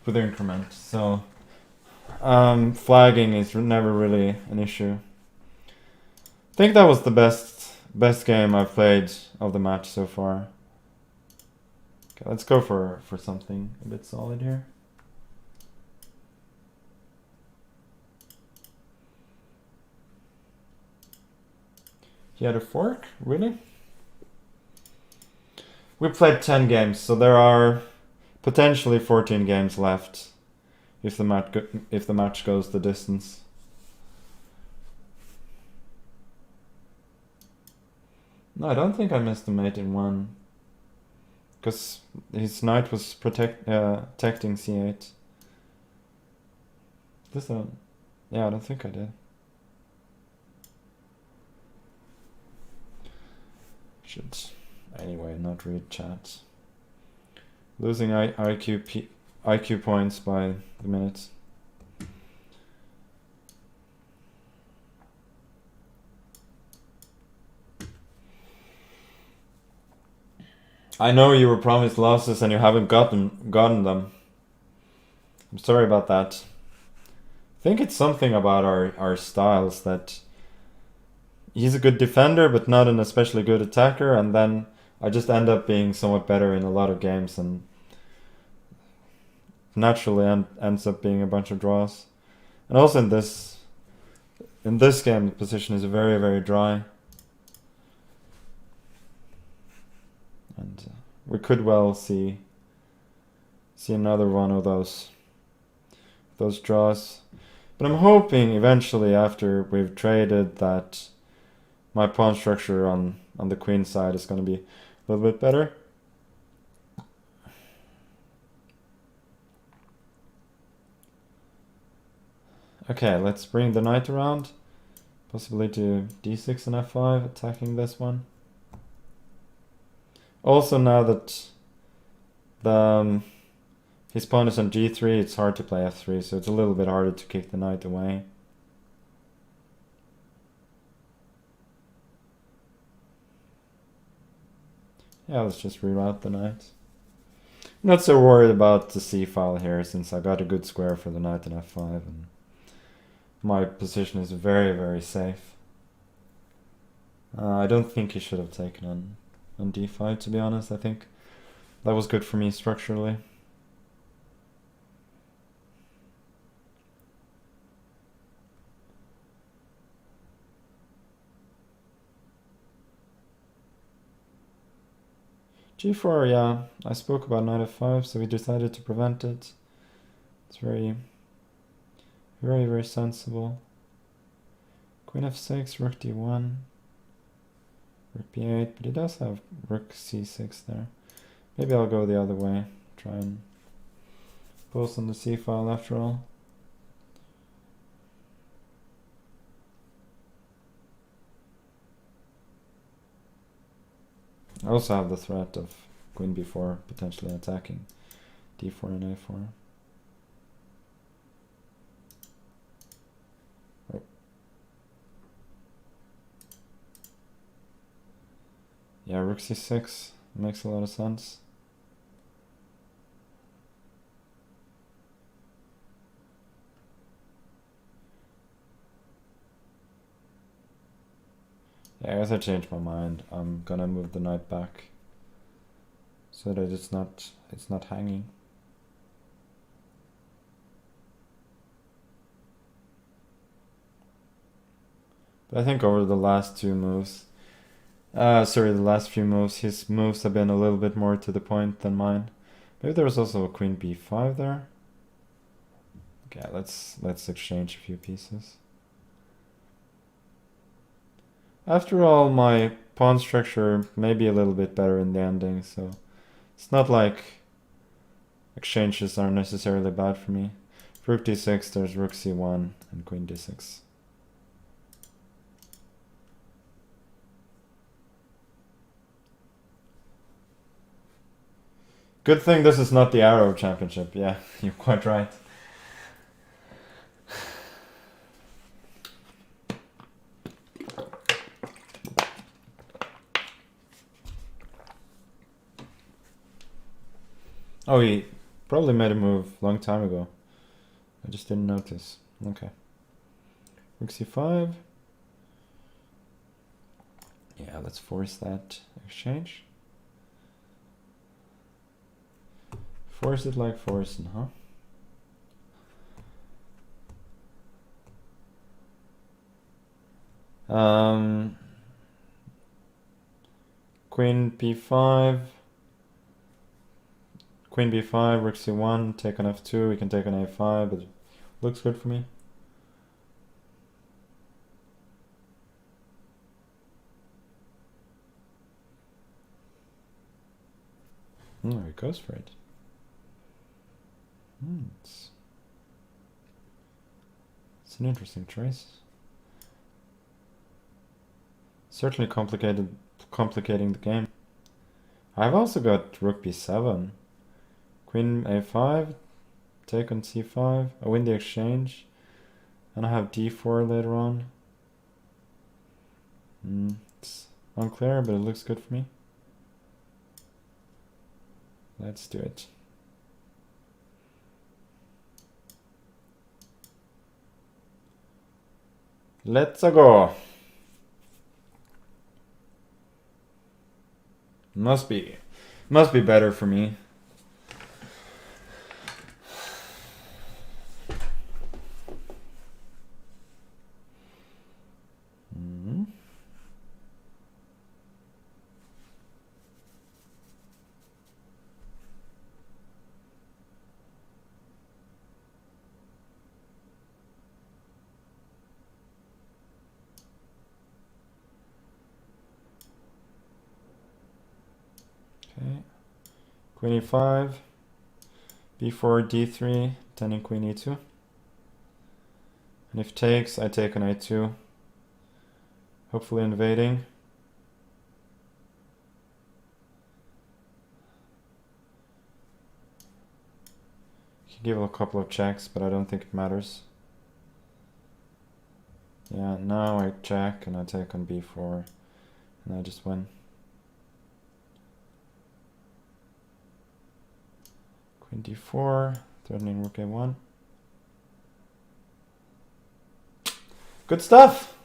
with increment. So flagging is never really an issue. I think that was the best game I've played of the match so far. Okay, let's go for something a bit solid here. He had a fork? Really? We played 10 games, so there are potentially 14 games left if the match goes the distance. No, I don't think I missed the mate in one. Because his knight was protecting c8. This one? Yeah, I don't think I did. Should anyway not read chat. Losing IQ points by the minute. I know you were promised losses and you haven't gotten them. I'm sorry about that. I think it's something about our styles that he's a good defender but not an especially good attacker, and then I just end up being somewhat better in a lot of games and naturally ends up being a bunch of draws. And also in this game the position is very, very dry. And we could well see another one of those draws. But I'm hoping eventually, after we've traded, that my pawn structure on the queen side is going to be a little bit better. Okay, let's bring the knight around. Possibly to d6 and f5, attacking this one. Also, now that his pawn is on g3, it's hard to play f3, so it's a little bit harder to kick the knight away. Yeah, let's just reroute the knight. I'm not so worried about the c-file here, since I got a good square for the knight in f5, and my position is very, very safe. I don't think he should have taken on d5, to be honest. I think that was good for me structurally. g4, yeah, I spoke about knight f5, so we decided to prevent it. It's very, very, very sensible. Queen f6, rook d1, rook b8, but he does have rook c6 there. Maybe I'll go the other way, try and post on the c-file after all. I also have the threat of queen b4 potentially attacking d4 and a4. Oh. Yeah, rook c6 makes a lot of sense. Yeah, I guess I changed my mind. I'm gonna move the knight back so that it's not hanging. But I think over the last two moves, the last few moves, his moves have been a little bit more to the point than mine. Maybe there was also a queen b5 there. Okay, let's exchange a few pieces. After all, my pawn structure may be a little bit better in the ending, so it's not like exchanges are necessarily bad for me. For rook d6, there's rook c1 and queen d6. Good thing this is not the Arrow Championship. Yeah, you're quite right. Oh, Probably made a move long time ago. I just didn't notice. Okay. Rook c5. Yeah, let's force that exchange. Force it like forcing, huh? Queen b5. Queen b5, rook c1, take on f2. We can take on a5, but it looks good for me. Oh, he goes for it. It's an interesting choice. Certainly complicating the game. I've also got rook b7. Queen a5, take on c5. I win the exchange. And I have d4 later on. It's unclear, but it looks good for me. Let's do it. Let's go. Must be better for me. Okay. Queen e5, b4, d3, turning queen e2. And if takes, I take on a2. Hopefully invading. Can give a couple of checks, but I don't think it matters. Yeah, now I check and I take on b4, and I just win. Queen d4, threatening rook a1. Good stuff!